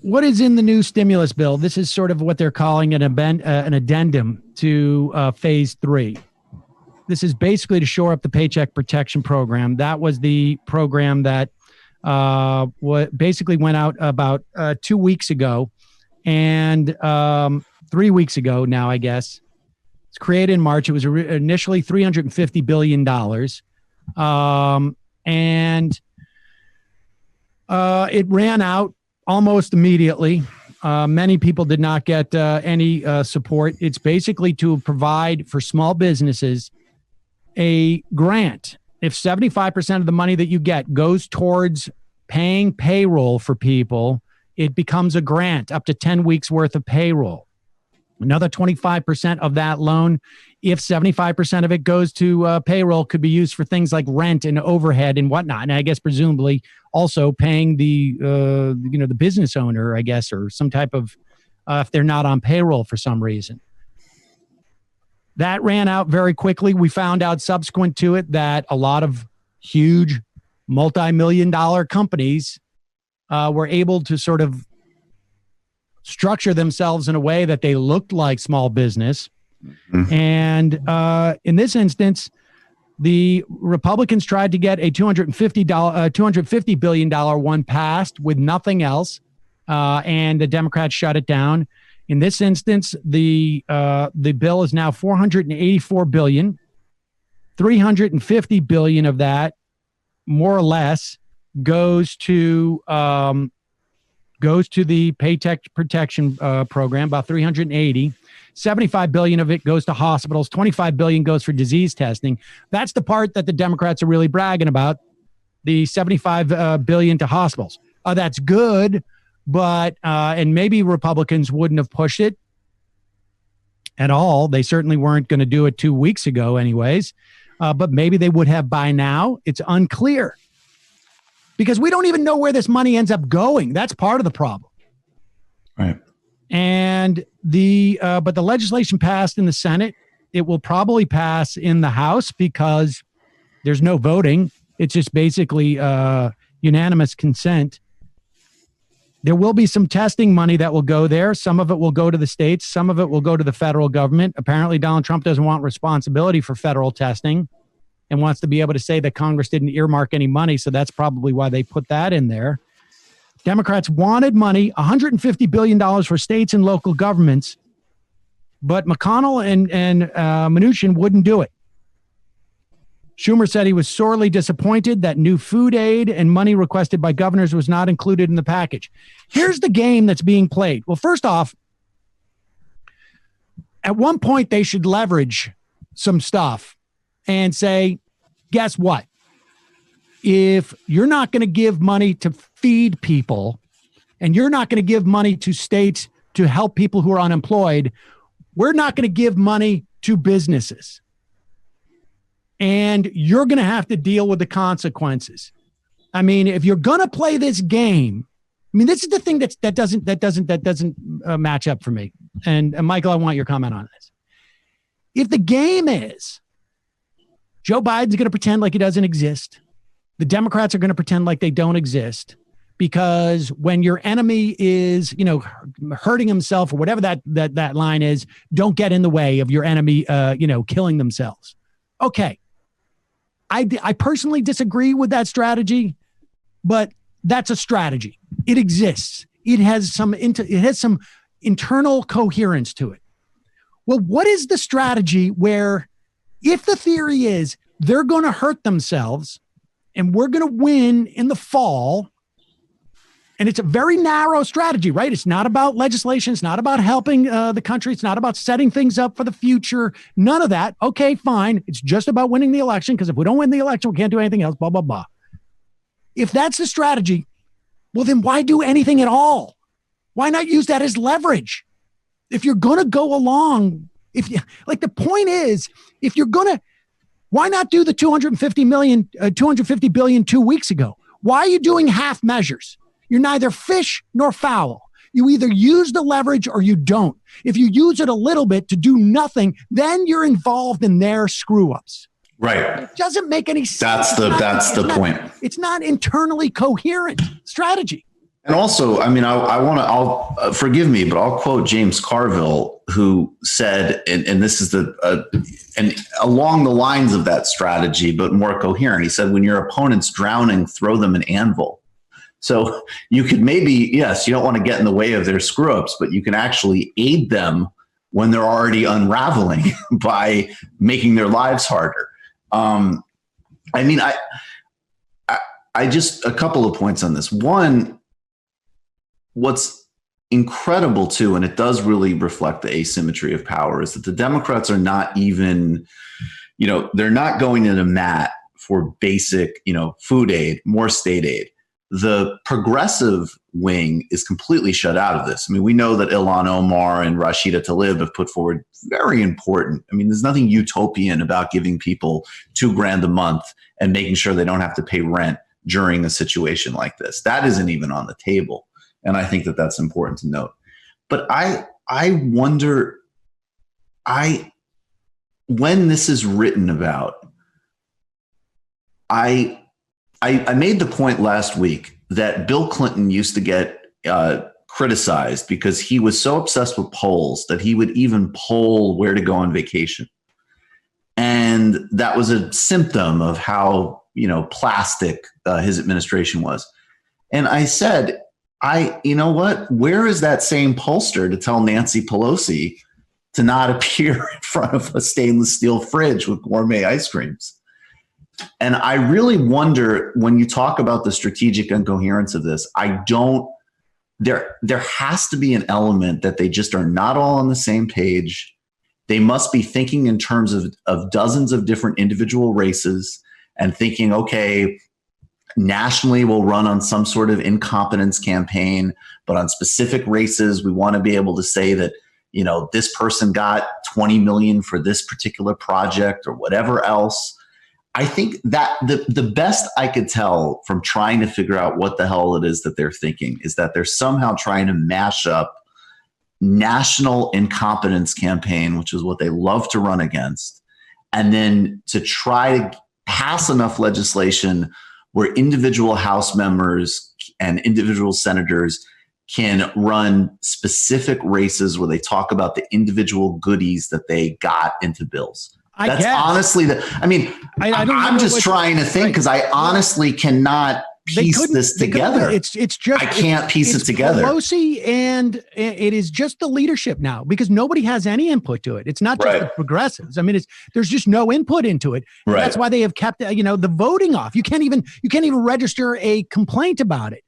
What is in the new stimulus bill? This is sort of what they're calling an addendum to phase 3. This is basically to shore up the Paycheck Protection Program. That was the program that basically went out about 2 weeks ago and 3 weeks ago now, I guess. It's created in March. It was initially $350 billion. And it ran out almost immediately. Many people did not get any support. It's basically to provide for small businesses a grant. If 75% of the money that you get goes towards paying payroll for people, it becomes a grant up to 10 weeks worth of payroll. Another 25% of that loan, if 75% of it goes to payroll, could be used for things like rent and overhead and whatnot. And I guess presumably also paying the business owner, I guess, or some type of if they're not on payroll for some reason. That ran out very quickly. We found out subsequent to it that a lot of huge multi-million-dollar companies were able to sort of structure themselves in a way that they looked like small business. Mm-hmm. And in this instance, the Republicans tried to get a $250 billion one passed with nothing else, and the Democrats shut it down. In this instance, the bill is now $484 billion. $350 billion of that, more or less, goes to the Paycheck Protection Program, about $380. $75 billion of it goes to hospitals. $25 billion goes for disease testing. That's the part that the Democrats are really bragging about, the $75 billion to hospitals. That's good, but and maybe Republicans wouldn't have pushed it at all. They certainly weren't going to do it 2 weeks ago anyways, but maybe they would have by now. It's unclear because we don't even know where this money ends up going. That's part of the problem. Right. And but the legislation passed in the Senate. It will probably pass in the House because there's no voting. It's just basically unanimous consent. There will be some testing money that will go there. Some of it will go to the states. Some of it will go to the federal government. Apparently, Donald Trump doesn't want responsibility for federal testing and wants to be able to say that Congress didn't earmark any money. So that's probably why they put that in there. Democrats wanted money, $150 billion for states and local governments, but McConnell and Mnuchin wouldn't do it. Schumer said he was sorely disappointed that new food aid and money requested by governors was not included in the package. Here's the game that's being played. Well, first off, at one point they should leverage some stuff and say, guess what? If you're not going to give money to feed people and you're not going to give money to states to help people who are unemployed, we're not going to give money to businesses. And you're going to have to deal with the consequences. I mean, if you're going to play this game, I mean, this is the thing that doesn't match up for me. And Michael, I want your comment on this. If the game is Joe Biden's going to pretend like he doesn't exist, the Democrats are going to pretend like they don't exist, because when your enemy is, hurting himself or whatever that line is, don't get in the way of your enemy, killing themselves. Okay. I personally disagree with that strategy, but that's a strategy. It exists. It has some internal coherence to it. Well, what is the strategy where if the theory is they're going to hurt themselves and we're going to win in the fall, and it's a very narrow strategy, right? It's not about legislation. It's not about helping the country. It's not about setting things up for the future. None of that. Okay, fine. It's just about winning the election, because if we don't win the election, we can't do anything else, blah, blah, blah. If that's the strategy, well, then why do anything at all? Why not use that as leverage? If you're going to go along, the point is, if you're going to, why not do the $250 billion 2 weeks ago? Why are you doing half measures? You're neither fish nor fowl. You either use the leverage or you don't. If you use it a little bit to do nothing, then you're involved in their screw ups. Right. It doesn't make any sense. That's the point. It's not internally coherent strategy. And also, I mean, I'll forgive me, but I'll quote James Carville, who said, and this is and along the lines of that strategy, but more coherent. He said, when your opponent's drowning, throw them an anvil. So you could maybe, yes, you don't want to get in the way of their screw ups, but you can actually aid them when they're already unraveling by making their lives harder. I mean, I just, a couple of points on this. One, what's incredible too, and it does really reflect the asymmetry of power, is that the Democrats are not even, they're not going in a mat for basic, food aid, more state aid. The progressive wing is completely shut out of this. I mean, we know that Ilhan Omar and Rashida Tlaib have put forward very important. I mean, there's nothing utopian about giving people $2,000 a month and making sure they don't have to pay rent during a situation like this. That isn't even on the table. And I think that that's important to note. But I wonder, when this is written about, I made the point last week that Bill Clinton used to get criticized because he was so obsessed with polls that he would even poll where to go on vacation. And that was a symptom of how, plastic his administration was. And I said, you know what? Where is that same pollster to tell Nancy Pelosi to not appear in front of a stainless steel fridge with gourmet ice creams? And I really wonder, when you talk about the strategic incoherence of this, there has to be an element that they just are not all on the same page. They must be thinking in terms of dozens of different individual races and thinking, okay, nationally, we'll run on some sort of incompetence campaign, but on specific races, we want to be able to say that, this person got 20 million for this particular project or whatever else. I think that the best I could tell from trying to figure out what the hell it is that they're thinking is that they're somehow trying to mash up national incompetence campaign, which is what they love to run against, and then to try to pass enough legislation where individual House members and individual senators can run specific races where they talk about the individual goodies that they got into bills. That's honestly I'm just trying to think, because I honestly cannot piece this together. It's just, I can't piece it together. Pelosi, and it is just the leadership now, because nobody has any input to it. It's not just the progressives. I mean, there's just no input into it. Right. That's why they have kept the voting off. You can't even register a complaint about it.